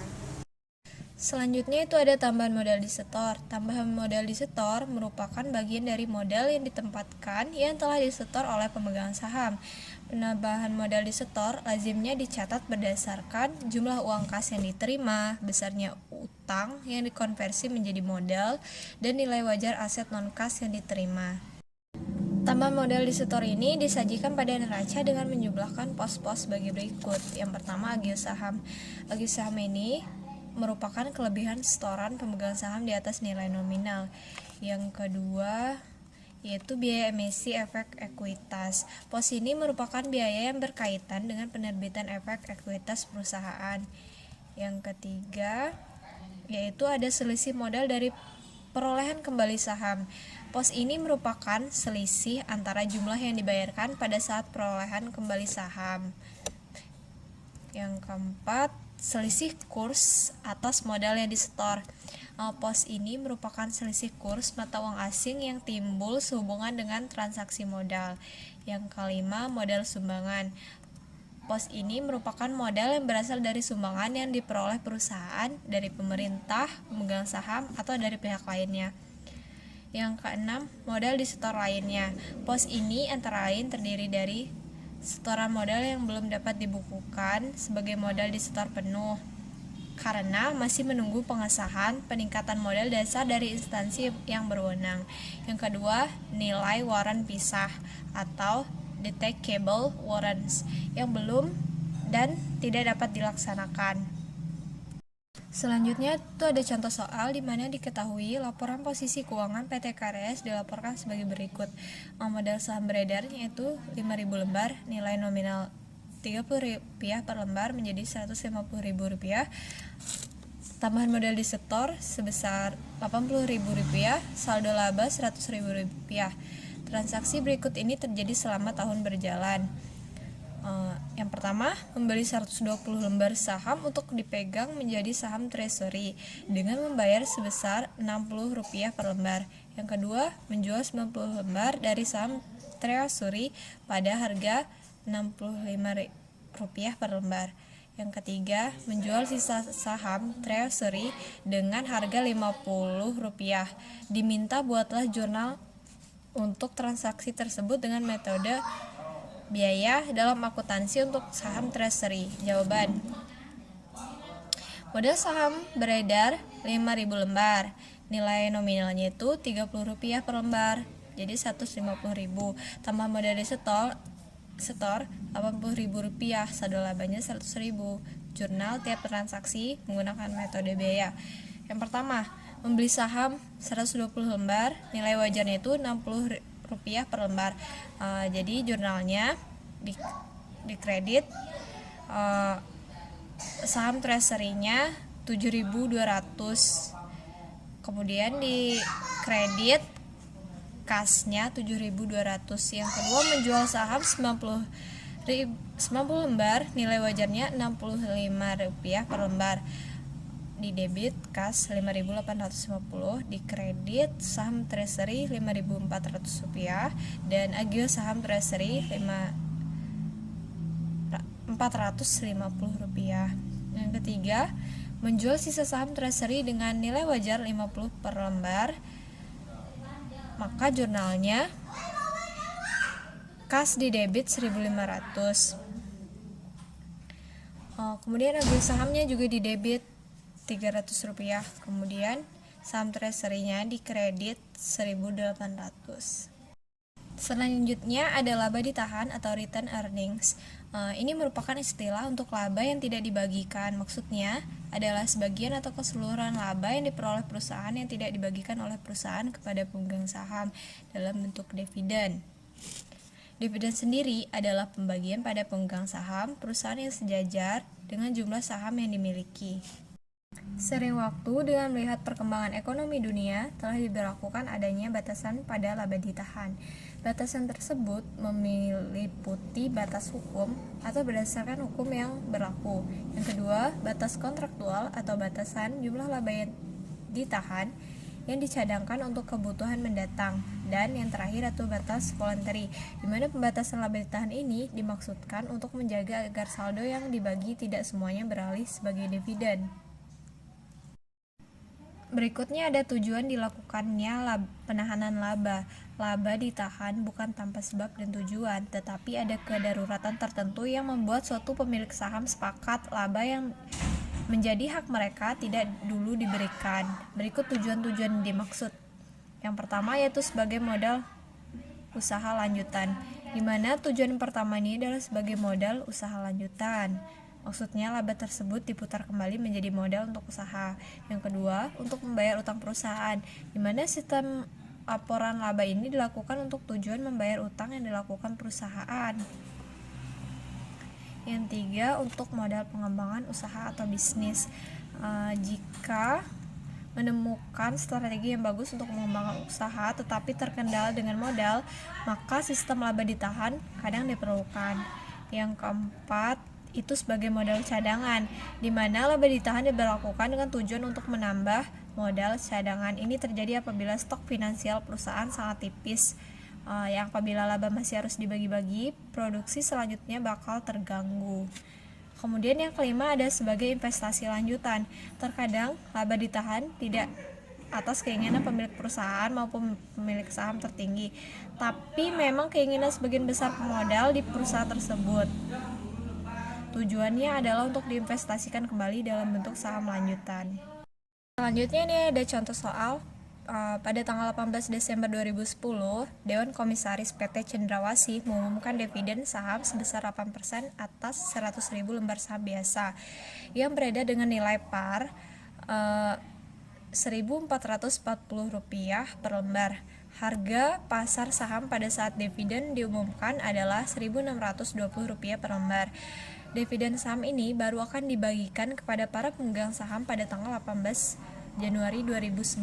Selanjutnya itu ada tambahan modal disetor. Tambahan modal disetor merupakan bagian dari modal yang ditempatkan yang telah disetor oleh pemegang saham. Penambahan modal disetor lazimnya dicatat berdasarkan jumlah uang kas yang diterima, besarnya utang yang dikonversi menjadi modal, dan nilai wajar aset non-kas yang diterima. Tambahan modal disetor ini disajikan pada neraca dengan menjumlahkan pos-pos sebagai berikut. Yang pertama, agio saham. Agio saham ini merupakan kelebihan setoran pemegang saham di atas nilai nominal. Yang kedua yaitu biaya emisi efek ekuitas. Pos ini merupakan biaya yang berkaitan dengan penerbitan efek ekuitas perusahaan. Yang ketiga yaitu ada selisih modal dari perolehan kembali saham. Pos ini merupakan selisih antara jumlah yang dibayarkan pada saat perolehan kembali saham. Yang keempat, selisih kurs atas modal yang disetor. Pos ini merupakan selisih kurs mata uang asing yang timbul sehubungan dengan transaksi modal. Yang kelima, modal sumbangan. Pos ini merupakan modal yang berasal dari sumbangan yang diperoleh perusahaan dari pemerintah, pemegang saham, atau dari pihak lainnya. Yang keenam, modal disetor lainnya. Pos ini antara lain terdiri dari setoran modal yang belum dapat dibukukan sebagai modal disetor penuh karena masih menunggu pengesahan peningkatan modal dasar dari instansi yang berwenang. Yang kedua, nilai waran pisah atau detachable warrants yang belum dan tidak dapat dilaksanakan. Selanjutnya itu ada contoh soal di mana diketahui laporan posisi keuangan PT KRS dilaporkan sebagai berikut. Modal saham beredar yaitu 5.000 lembar, nilai nominal Rp30 per lembar menjadi Rp150.000. Tambahan modal disetor sebesar Rp80.000, saldo laba Rp100.000. Transaksi berikut ini terjadi selama tahun berjalan. Yang pertama, membeli 120 lembar saham untuk dipegang menjadi saham treasury dengan membayar sebesar Rp60 per lembar. Yang kedua, menjual 90 lembar dari saham treasury pada harga Rp65 per lembar. Yang ketiga, menjual sisa saham treasury dengan harga Rp50. Diminta buatlah jurnal untuk transaksi tersebut dengan metode biaya dalam akuntansi untuk saham treasury. Jawaban: modal saham beredar 5.000 lembar, nilai nominalnya itu Rp30 per lembar, jadi Rp150.000. Tambah modal setor Rp80.000, saldo labanya Rp100.000. Jurnal tiap transaksi menggunakan metode biaya. Yang pertama, membeli saham 120 lembar, nilai wajarnya itu Rp60 per lembar. Jadi jurnalnya di kredit saham treasury-nya 7.200. Kemudian di kredit kasnya 7.200. Yang kedua, menjual saham 90 lembar, nilai wajarnya Rp65 per lembar. Di debit kas Rp5.850, di kredit saham treasury Rp5.400 dan agio saham treasury Rp450. Yang ketiga, menjual sisa saham treasury dengan nilai wajar 50 per lembar, maka jurnalnya kas di debit 1.500. Kemudian agio sahamnya juga di debit Rp300. Kemudian saham treasury-nya di kredit Rp1.800. Selanjutnya ada laba ditahan atau return earnings. Ini merupakan istilah untuk laba yang tidak dibagikan. Maksudnya adalah sebagian atau keseluruhan laba yang diperoleh perusahaan yang tidak dibagikan oleh perusahaan kepada pemegang saham dalam bentuk dividen. Dividen sendiri adalah pembagian pada pemegang saham perusahaan yang sejajar dengan jumlah saham yang dimiliki. Seiring waktu dengan melihat perkembangan ekonomi dunia, telah diberlakukan adanya batasan pada laba ditahan. Batasan tersebut meliputi batas hukum atau berdasarkan hukum yang berlaku. Yang kedua, batas kontraktual atau batasan jumlah laba yang ditahan yang dicadangkan untuk kebutuhan mendatang. Dan yang terakhir atau batas voluntary, di mana pembatasan laba ditahan ini dimaksudkan untuk menjaga agar saldo yang dibagi tidak semuanya beralih sebagai dividen. Berikutnya ada tujuan dilakukannya penahanan laba. Laba ditahan bukan tanpa sebab dan tujuan, tetapi ada kedaruratan tertentu yang membuat suatu pemilik saham sepakat laba yang menjadi hak mereka tidak dulu diberikan. Berikut tujuan-tujuan yang dimaksud. Yang pertama yaitu sebagai modal usaha lanjutan, di mana tujuan pertama ini adalah sebagai modal usaha lanjutan. Maksudnya laba tersebut diputar kembali menjadi modal untuk usaha. Yang kedua, untuk membayar utang perusahaan, di mana sistem laporan laba ini dilakukan untuk tujuan membayar utang yang dilakukan perusahaan. Yang tiga, untuk modal pengembangan usaha atau bisnis. Jika menemukan strategi yang bagus untuk mengembangkan usaha tetapi terkendala dengan modal, maka sistem laba ditahan kadang diperlukan. Yang keempat, itu sebagai modal cadangan, di mana laba ditahan diberlakukan dengan tujuan untuk menambah modal cadangan. Ini terjadi apabila stok finansial perusahaan sangat tipis, yang apabila laba masih harus dibagi-bagi, produksi selanjutnya bakal terganggu. Kemudian yang kelima ada sebagai investasi lanjutan. Terkadang laba ditahan tidak atas keinginan pemilik perusahaan maupun pemilik saham tertinggi, tapi memang keinginan sebagian besar pemodal di perusahaan tersebut. Tujuannya adalah untuk diinvestasikan kembali dalam bentuk saham lanjutan. Selanjutnya ini ada contoh soal. Pada tanggal 18 Desember 2010, Dewan Komisaris PT Cendrawasih mengumumkan dividen saham sebesar 8% atas 100.000 lembar saham biasa yang beredar dengan nilai par Rp1.440 per lembar. Harga pasar saham pada saat dividen diumumkan adalah Rp1.620 per lembar. Dividen saham ini baru akan dibagikan kepada para pemegang saham pada tanggal 18 Januari 2011.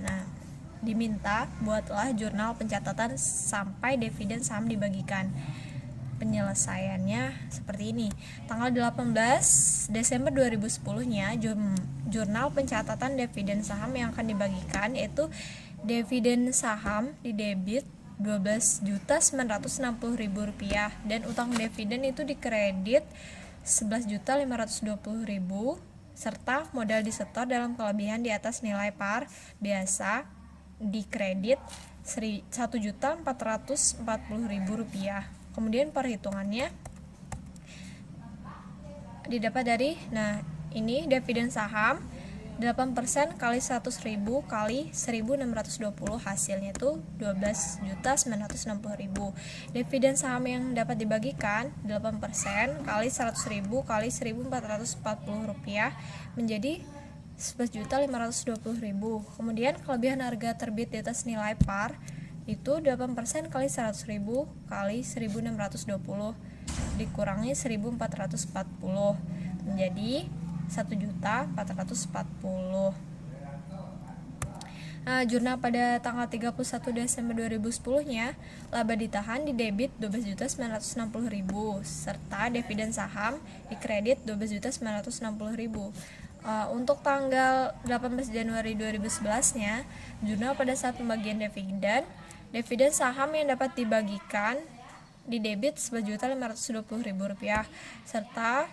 Nah, diminta buatlah jurnal pencatatan sampai dividen saham dibagikan. Penyelesaiannya seperti ini. Tanggal 18 Desember 2010-nya jurnal pencatatan dividen saham yang akan dibagikan yaitu dividen saham didebit Rp12.960.000 dan utang dividen itu dikredit Rp11.520.000 serta modal disetor dalam kelebihan di atas nilai par biasa dikredit Rp1.440.000. Kemudian perhitungannya didapat dari, ini dividen saham 8% kali 100.000 kali 1.620, hasilnya itu 12.960.000. Dividen saham yang dapat dibagikan 8% kali 100.000 kali 1.440 menjadi 11.520.000. Kemudian kelebihan harga terbit di atas nilai par itu 8% kali 100.000 kali 1.620 dikurangi 1.440 menjadi 1.440. Jurnal pada tanggal 31 Desember 2010-nya laba ditahan di debit 12.960.000 serta dividen saham dikredit 12.960.000. Untuk tanggal 18 Januari 2011-nya jurnal pada saat pembagian dividen saham yang dapat dibagikan di debit Rp11.520.000 serta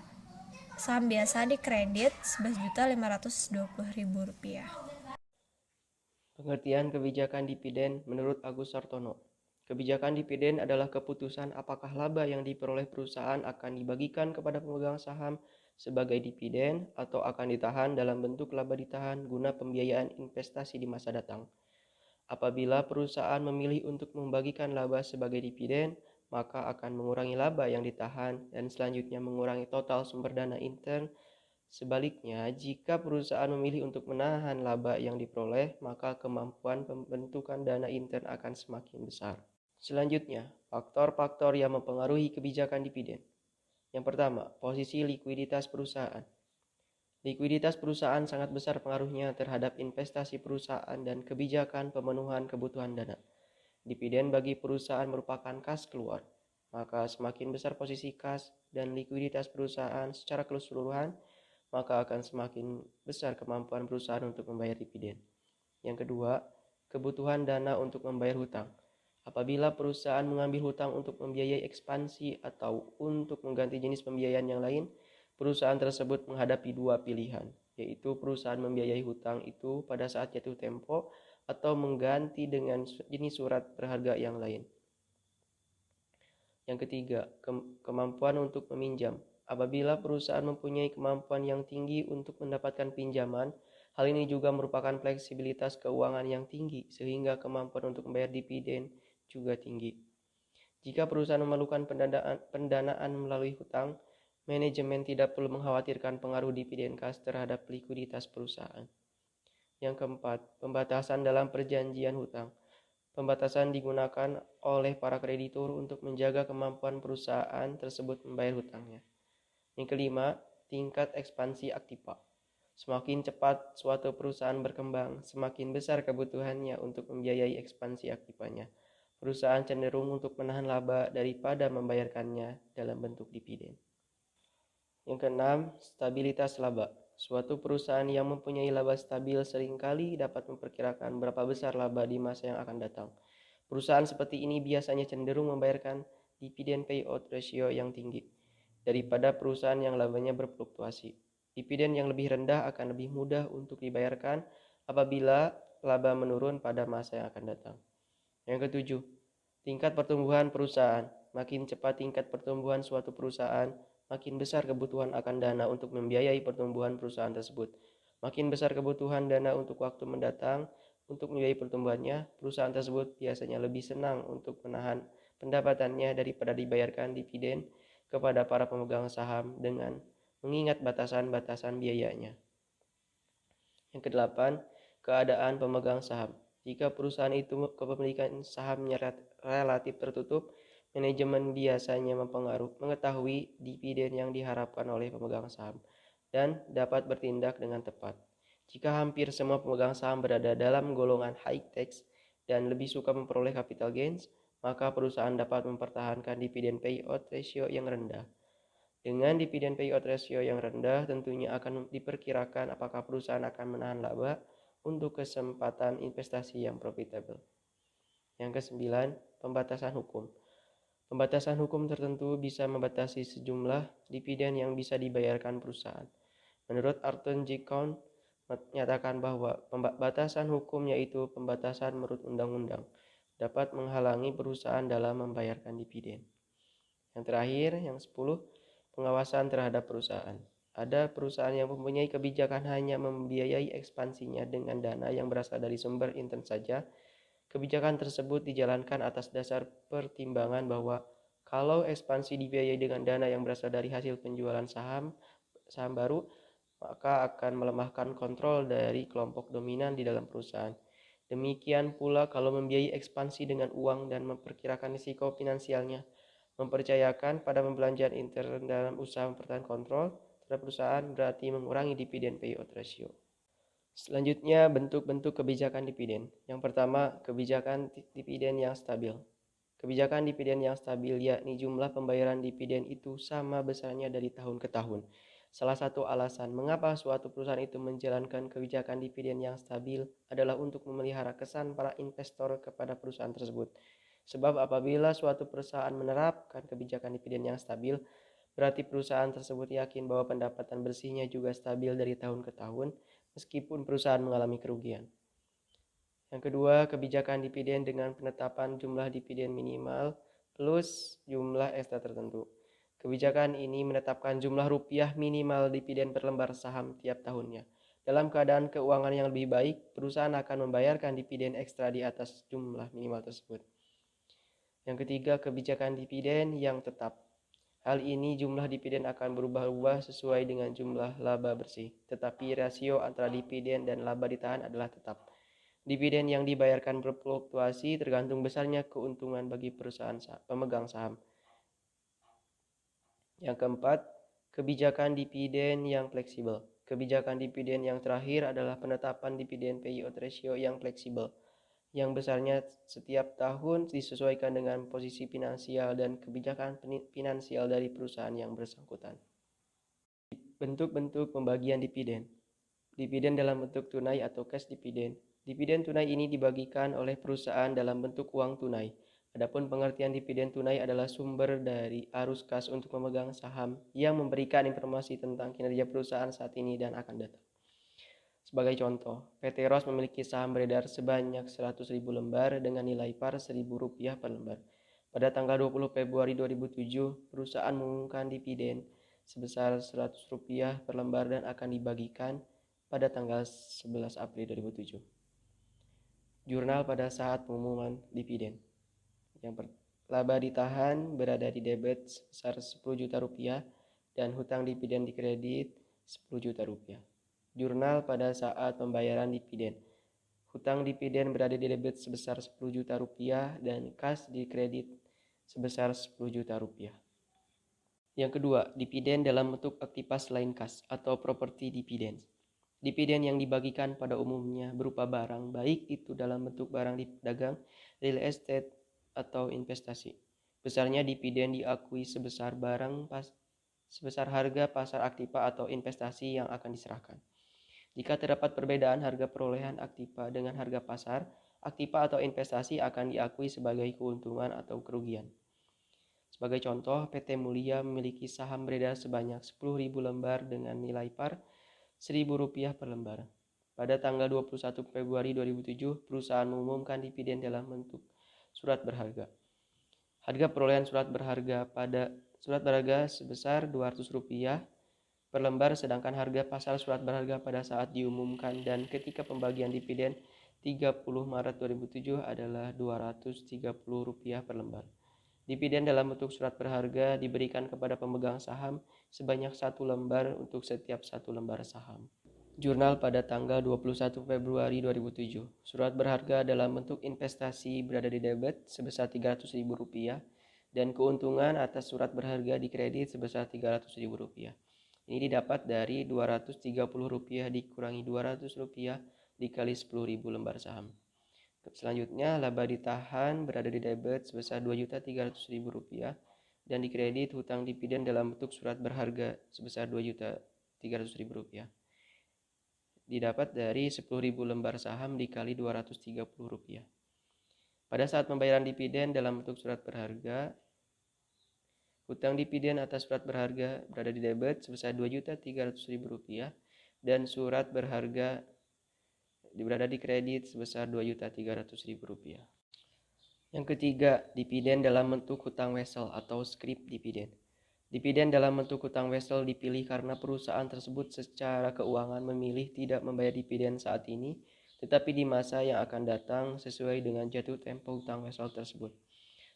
saham biasa dikredit Rp11.520.000. Pengertian kebijakan dividen menurut Agus Sartono. Kebijakan dividen adalah keputusan apakah laba yang diperoleh perusahaan akan dibagikan kepada pemegang saham sebagai dividen atau akan ditahan dalam bentuk laba ditahan guna pembiayaan investasi di masa datang. Apabila perusahaan memilih untuk membagikan laba sebagai dividen, maka akan mengurangi laba yang ditahan dan selanjutnya mengurangi total sumber dana intern. Sebaliknya, jika perusahaan memilih untuk menahan laba yang diperoleh, maka kemampuan pembentukan dana intern akan semakin besar. Selanjutnya, faktor-faktor yang mempengaruhi kebijakan dividen. Yang pertama, posisi likuiditas perusahaan. Likuiditas perusahaan sangat besar pengaruhnya terhadap investasi perusahaan dan kebijakan pemenuhan kebutuhan dana. Dividen bagi perusahaan merupakan kas keluar, maka semakin besar posisi kas dan likuiditas perusahaan secara keseluruhan, maka akan semakin besar kemampuan perusahaan untuk membayar dividen. Yang kedua, kebutuhan dana untuk membayar hutang. Apabila perusahaan mengambil hutang untuk membiayai ekspansi atau untuk mengganti jenis pembiayaan yang lain, perusahaan tersebut menghadapi dua pilihan, yaitu perusahaan membiayai hutang itu pada saat jatuh tempo atau mengganti dengan jenis surat berharga yang lain. Yang ketiga, kemampuan untuk meminjam. Apabila perusahaan mempunyai kemampuan yang tinggi untuk mendapatkan pinjaman, hal ini juga merupakan fleksibilitas keuangan yang tinggi sehingga kemampuan untuk membayar dividen juga tinggi. Jika perusahaan memerlukan pendanaan melalui hutang, manajemen tidak perlu mengkhawatirkan pengaruh dividen kas terhadap likuiditas perusahaan. Yang keempat, pembatasan dalam perjanjian hutang. Pembatasan digunakan oleh para kreditur untuk menjaga kemampuan perusahaan tersebut membayar hutangnya. Yang kelima, tingkat ekspansi aktiva. Semakin cepat suatu perusahaan berkembang, semakin besar kebutuhannya untuk membiayai ekspansi aktivanya. Perusahaan cenderung untuk menahan laba daripada membayarkannya dalam bentuk dividen. Yang keenam, stabilitas laba. Suatu perusahaan yang mempunyai laba stabil seringkali dapat memperkirakan berapa besar laba di masa yang akan datang. Perusahaan seperti ini biasanya cenderung membayarkan dividen payout ratio yang tinggi daripada perusahaan yang labanya berfluktuasi. Dividen yang lebih rendah akan lebih mudah untuk dibayarkan apabila laba menurun pada masa yang akan datang. Yang ketujuh, tingkat pertumbuhan perusahaan. Makin cepat tingkat pertumbuhan suatu perusahaan, makin besar kebutuhan akan dana untuk membiayai pertumbuhan perusahaan tersebut. Makin besar kebutuhan dana untuk waktu mendatang untuk membiayai pertumbuhannya, perusahaan tersebut biasanya lebih senang untuk menahan pendapatannya daripada dibayarkan dividen kepada para pemegang saham dengan mengingat batasan-batasan biayanya. Yang kedelapan, keadaan pemegang saham. Jika perusahaan itu kepemilikan sahamnya relatif tertutup, manajemen biasanya mengetahui dividen yang diharapkan oleh pemegang saham dan dapat bertindak dengan tepat. Jika hampir semua pemegang saham berada dalam golongan high tax dan lebih suka memperoleh capital gains, maka perusahaan dapat mempertahankan dividen payout ratio yang rendah. Dengan dividen payout ratio yang rendah, tentunya akan diperkirakan apakah perusahaan akan menahan laba untuk kesempatan investasi yang profitable. Yang kesembilan, pembatasan hukum. Pembatasan hukum tertentu bisa membatasi sejumlah dividen yang bisa dibayarkan perusahaan. Menurut Arthur J. Cohn, menyatakan bahwa pembatasan hukum yaitu pembatasan menurut undang-undang dapat menghalangi perusahaan dalam membayarkan dividen. Yang terakhir, yang 10, pengawasan terhadap perusahaan. Ada perusahaan yang mempunyai kebijakan hanya membiayai ekspansinya dengan dana yang berasal dari sumber intern saja. Kebijakan tersebut dijalankan atas dasar pertimbangan bahwa kalau ekspansi dibiayai dengan dana yang berasal dari hasil penjualan saham baru, maka akan melemahkan kontrol dari kelompok dominan di dalam perusahaan. Demikian pula kalau membiayai ekspansi dengan uang dan memperkirakan risiko finansialnya, mempercayakan pada pembelanjaan intern dalam usaha mempertahankan kontrol terhadap perusahaan berarti mengurangi dividen payout ratio. Selanjutnya, bentuk-bentuk kebijakan dividen. Yang pertama, kebijakan dividen yang stabil. Kebijakan dividen yang stabil yakni jumlah pembayaran dividen itu sama besarnya dari tahun ke tahun. Salah satu alasan mengapa suatu perusahaan itu menjalankan kebijakan dividen yang stabil adalah untuk memelihara kesan para investor kepada perusahaan tersebut. Sebab apabila suatu perusahaan menerapkan kebijakan dividen yang stabil, berarti perusahaan tersebut yakin bahwa pendapatan bersihnya juga stabil dari tahun ke tahun, meskipun perusahaan mengalami kerugian. Yang kedua, kebijakan dividen dengan penetapan jumlah dividen minimal plus jumlah ekstra tertentu. Kebijakan ini menetapkan jumlah rupiah minimal dividen per lembar saham tiap tahunnya. Dalam keadaan keuangan yang lebih baik, perusahaan akan membayarkan dividen ekstra di atas jumlah minimal tersebut. Yang ketiga, kebijakan dividen yang tetap. Hal ini jumlah dividen akan berubah-ubah sesuai dengan jumlah laba bersih, tetapi rasio antara dividen dan laba ditahan adalah tetap. Dividen yang dibayarkan berfluktuasi tergantung besarnya keuntungan bagi perusahaan pemegang saham. Yang keempat, kebijakan dividen yang fleksibel. Kebijakan dividen yang terakhir adalah penetapan dividen payout ratio yang fleksibel, yang besarnya setiap tahun disesuaikan dengan posisi finansial dan kebijakan finansial dari perusahaan yang bersangkutan. Bentuk-bentuk pembagian dividen. Dividen dalam bentuk tunai atau cash dividen. Dividen tunai ini dibagikan oleh perusahaan dalam bentuk uang tunai. Adapun pengertian dividen tunai adalah sumber dari arus kas untuk memegang saham yang memberikan informasi tentang kinerja perusahaan saat ini dan akan datang. Sebagai contoh, PT ROS memiliki saham beredar sebanyak 100.000 lembar dengan nilai par Rp1.000 per lembar. Pada tanggal 20 Februari 2007, perusahaan mengumumkan dividen sebesar Rp100 per lembar dan akan dibagikan pada tanggal 11 April 2007. Jurnal pada saat pengumuman dividen. Laba ditahan berada di debit sebesar Rp10 juta dan hutang dividen di kredit Rp10 juta. Jurnal pada saat pembayaran dividen. Hutang dividen berada di debit sebesar Rp10 juta dan kas di kredit sebesar Rp10 juta. Yang kedua, dividen dalam bentuk aktivitas selain kas atau properti dividen. Dividen yang dibagikan pada umumnya berupa barang, baik itu dalam bentuk barang dagang, real estate, atau investasi. Besarnya dividen diakui sebesar harga pasar aktiva atau investasi yang akan diserahkan. Jika terdapat perbedaan harga perolehan aktiva dengan harga pasar, aktiva atau investasi akan diakui sebagai keuntungan atau kerugian. Sebagai contoh, PT Mulia memiliki saham beredar sebanyak 10.000 lembar dengan nilai par Rp1.000 per lembar. Pada tanggal 21 Februari 2007, perusahaan mengumumkan dividen dalam bentuk surat berharga. Harga perolehan surat berharga sebesar Rp200 per lembar, sedangkan harga pasar surat berharga pada saat diumumkan dan ketika pembagian dividen 30 Maret 2007 adalah Rp230 per lembar. Dividen dalam bentuk surat berharga diberikan kepada pemegang saham sebanyak 1 lembar untuk setiap 1 lembar saham. Jurnal pada tanggal 21 Februari 2007. Surat berharga dalam bentuk investasi berada di debit sebesar Rp300.000 dan keuntungan atas surat berharga di kredit sebesar Rp300.000. Ini didapat dari Rp230 dikurangi Rp200 dikali 10.000 lembar saham. Selanjutnya, laba ditahan berada di debit sebesar Rp2.300.000 dan di kredit hutang dividen dalam bentuk surat berharga sebesar Rp2.300.000. Didapat dari 10.000 lembar saham dikali Rp230. Pada saat pembayaran dividen dalam bentuk surat berharga, hutang dividen atas surat berharga berada di debit sebesar Rp2.300.000 dan surat berharga berada di kredit sebesar Rp2.300.000. Yang ketiga, dividen dalam bentuk hutang wesel atau scrip dividen. Dividen dalam bentuk hutang wesel dipilih karena perusahaan tersebut secara keuangan memilih tidak membayar dividen saat ini, tetapi di masa yang akan datang sesuai dengan jatuh tempo hutang wesel tersebut.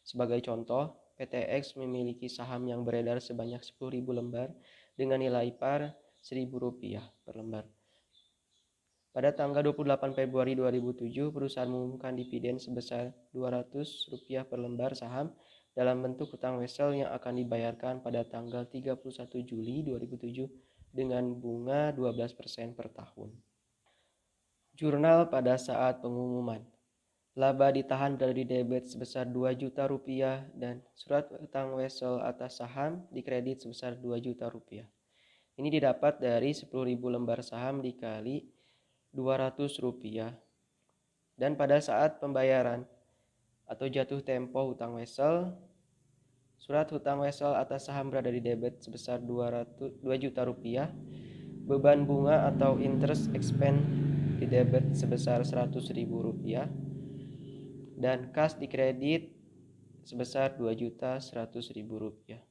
Sebagai contoh, PT X memiliki saham yang beredar sebanyak 10.000 lembar dengan nilai par Rp1.000 per lembar. Pada tanggal 28 Februari 2007, perusahaan mengumumkan dividen sebesar Rp200 per lembar saham dalam bentuk hutang wesel yang akan dibayarkan pada tanggal 31 Juli 2007 dengan bunga 12% per tahun. Jurnal pada saat pengumuman. Laba ditahan berada di debit sebesar Rp2 juta dan surat hutang wesel atas saham di kredit sebesar Rp2 juta. Ini didapat dari 10.000 lembar saham dikali Rp200 dan pada saat pembayaran atau jatuh tempo hutang wesel, surat hutang wesel atas saham berada di debit sebesar Rp2 juta, beban bunga atau interest expense di debit sebesar Rp100.000 dan kas di kredit sebesar Rp2.100.000.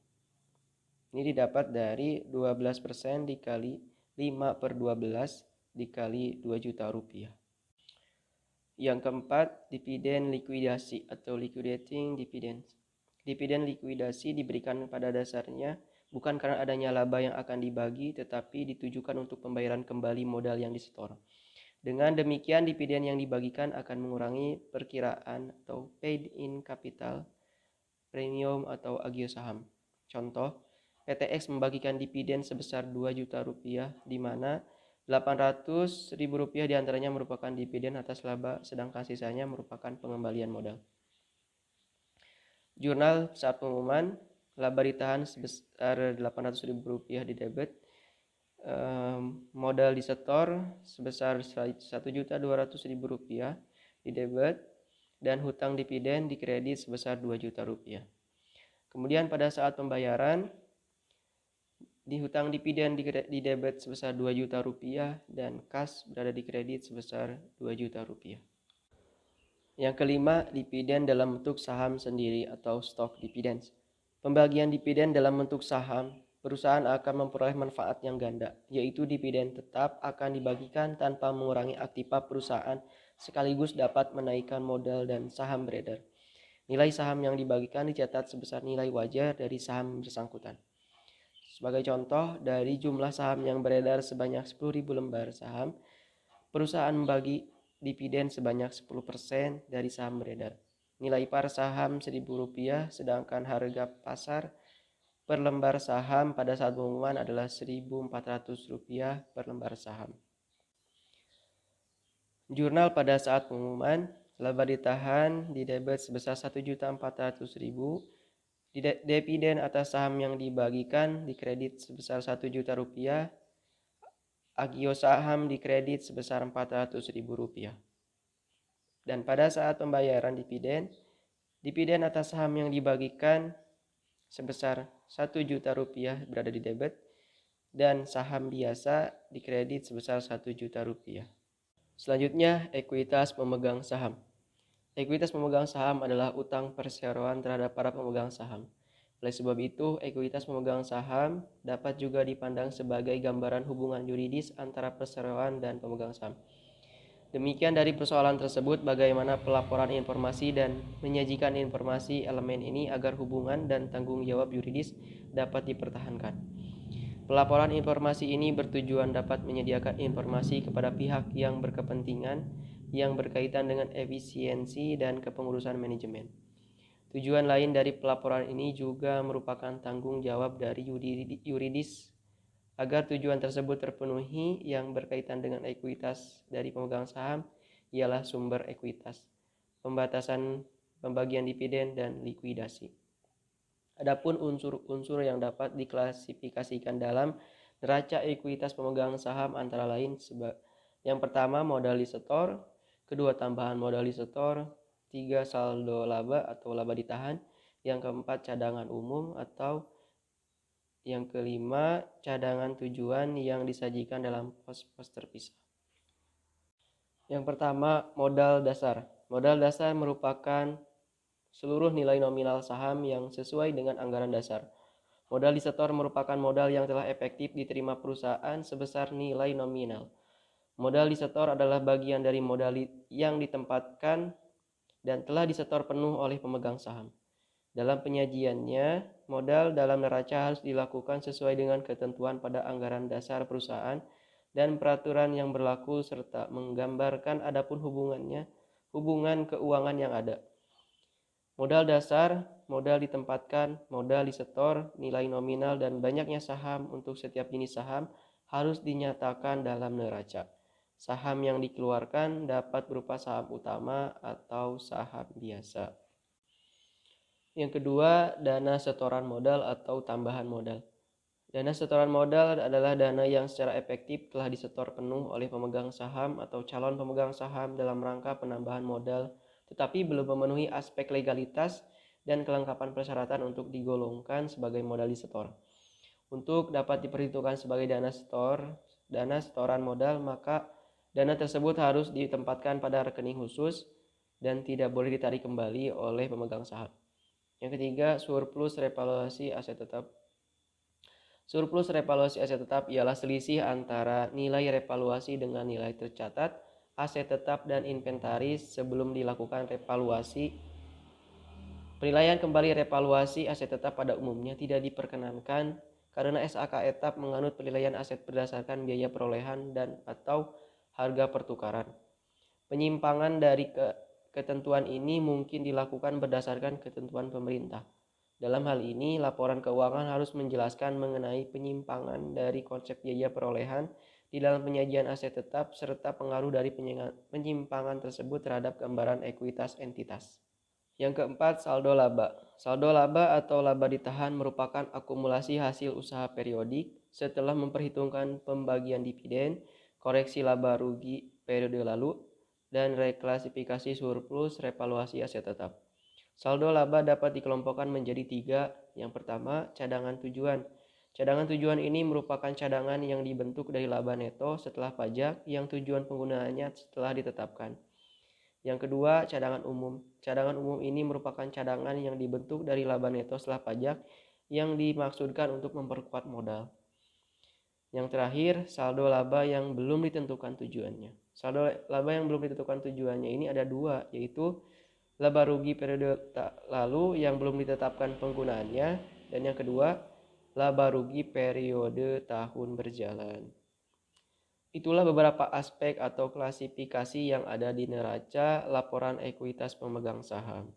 Ini didapat dari 12% dikali 5/12 dikali Rp2 juta. Yang keempat, dividen likuidasi atau liquidating dividends. Dividen likuidasi diberikan pada dasarnya bukan karena adanya laba yang akan dibagi, tetapi ditujukan untuk pembayaran kembali modal yang disetor. Dengan demikian, dividen yang dibagikan akan mengurangi perkiraan atau paid-in capital, premium atau agio saham. Contoh, PT X membagikan dividen sebesar Rp2 juta, di mana Rp800.000 diantaranya merupakan dividen atas laba, sedangkan sisanya merupakan pengembalian modal. Jurnal saat pengumuman, laba ditahan sebesar Rp800.000 di debit, modal disetor sebesar Rp1.200.000 di debit, dan hutang dividen di kredit sebesar Rp2 juta. Kemudian pada saat pembayaran, Di hutang dividen di debit sebesar 2 juta rupiah dan kas berada di kredit sebesar 2 juta rupiah. Yang kelima, dividen dalam bentuk saham sendiri atau stock dividends. Pembagian dividen dalam bentuk saham, perusahaan akan memperoleh manfaat yang ganda, yaitu dividen tetap akan dibagikan tanpa mengurangi aktiva perusahaan, sekaligus dapat menaikkan modal dan saham beredar. Nilai saham yang dibagikan dicatat sebesar nilai wajar dari saham bersangkutan. Sebagai contoh, dari jumlah saham yang beredar sebanyak 10.000 lembar saham, perusahaan membagi dividen sebanyak 10% dari saham beredar. Nilai par saham Rp1.000, sedangkan harga pasar per lembar saham pada saat pengumuman adalah Rp1.400 per lembar saham. Jurnal pada saat pengumuman, laba ditahan di debit sebesar Rp1.400.000, dividen atas saham yang dibagikan di kredit sebesar Rp1 juta, agio saham di kredit sebesar Rp400.000. Dan pada saat pembayaran dividen atas saham yang dibagikan sebesar Rp1 juta berada di debit dan saham biasa di kredit sebesar Rp1 juta. Selanjutnya, ekuitas pemegang saham. Ekuitas pemegang saham adalah utang perseroan terhadap para pemegang saham. Oleh sebab itu, ekuitas pemegang saham dapat juga dipandang sebagai gambaran hubungan yuridis antara perseroan dan pemegang saham. Demikian dari persoalan tersebut, bagaimana pelaporan informasi dan menyajikan informasi elemen ini agar hubungan dan tanggung jawab yuridis dapat dipertahankan. Pelaporan informasi ini bertujuan dapat menyediakan informasi kepada pihak yang berkepentingan yang berkaitan dengan efisiensi dan kepengurusan manajemen. Tujuan lain dari pelaporan ini juga merupakan tanggung jawab dari yuridis agar tujuan tersebut terpenuhi. Yang berkaitan dengan ekuitas dari pemegang saham ialah sumber ekuitas, pembatasan pembagian dividen, dan likuidasi. Adapun unsur-unsur yang dapat diklasifikasikan dalam neraca ekuitas pemegang saham antara lain yang pertama modal disetor, kedua tambahan modal disetor, tiga saldo laba atau laba ditahan, yang keempat cadangan umum, atau yang kelima cadangan tujuan yang disajikan dalam pos-pos terpisah. Yang pertama, modal dasar. Modal dasar merupakan seluruh nilai nominal saham yang sesuai dengan anggaran dasar. Modal disetor merupakan modal yang telah efektif diterima perusahaan sebesar nilai nominal. Modal disetor adalah bagian dari modal yang ditempatkan dan telah disetor penuh oleh pemegang saham. Dalam penyajiannya, modal dalam neraca harus dilakukan sesuai dengan ketentuan pada anggaran dasar perusahaan dan peraturan yang berlaku serta menggambarkan adapun hubungan keuangan yang ada. Modal dasar, modal ditempatkan, modal disetor, nilai nominal, dan banyaknya saham untuk setiap jenis saham harus dinyatakan dalam neraca. Saham yang dikeluarkan dapat berupa saham utama atau saham biasa. Yang kedua, dana setoran modal atau tambahan modal. Dana setoran modal adalah dana yang secara efektif telah disetor penuh oleh pemegang saham atau calon pemegang saham dalam rangka penambahan modal, tetapi belum memenuhi aspek legalitas dan kelengkapan persyaratan untuk digolongkan sebagai modal disetor. Untuk dapat diperhitungkan sebagai dana setoran modal, maka dana tersebut harus ditempatkan pada rekening khusus dan tidak boleh ditarik kembali oleh pemegang saham. Yang ketiga, surplus revaluasi aset tetap. Surplus revaluasi aset tetap ialah selisih antara nilai revaluasi dengan nilai tercatat aset tetap dan inventaris sebelum dilakukan revaluasi. Penilaian kembali revaluasi aset tetap pada umumnya tidak diperkenankan karena SAK etap menganut penilaian aset berdasarkan biaya perolehan dan atau harga pertukaran. Penyimpangan dari ketentuan ini mungkin dilakukan berdasarkan ketentuan pemerintah. Dalam hal ini, laporan keuangan harus menjelaskan mengenai penyimpangan dari konsep biaya perolehan di dalam penyajian aset tetap serta pengaruh dari penyimpangan tersebut terhadap gambaran ekuitas entitas. Yang keempat, saldo laba. Saldo laba atau laba ditahan merupakan akumulasi hasil usaha periodik setelah memperhitungkan pembagian dividen, koreksi laba rugi periode lalu, dan reklasifikasi surplus revaluasi aset tetap. Saldo laba dapat dikelompokkan menjadi tiga. Yang pertama, cadangan tujuan. Cadangan tujuan ini merupakan cadangan yang dibentuk dari laba neto setelah pajak yang tujuan penggunaannya setelah ditetapkan. Yang kedua, cadangan umum. Cadangan umum ini merupakan cadangan yang dibentuk dari laba neto setelah pajak yang dimaksudkan untuk memperkuat modal. Yang terakhir, saldo laba yang belum ditentukan tujuannya. Saldo laba yang belum ditentukan tujuannya ini ada dua, yaitu laba rugi periode lalu yang belum ditetapkan penggunaannya, dan yang kedua, laba rugi periode tahun berjalan. Itulah beberapa aspek atau klasifikasi yang ada di neraca laporan ekuitas pemegang saham.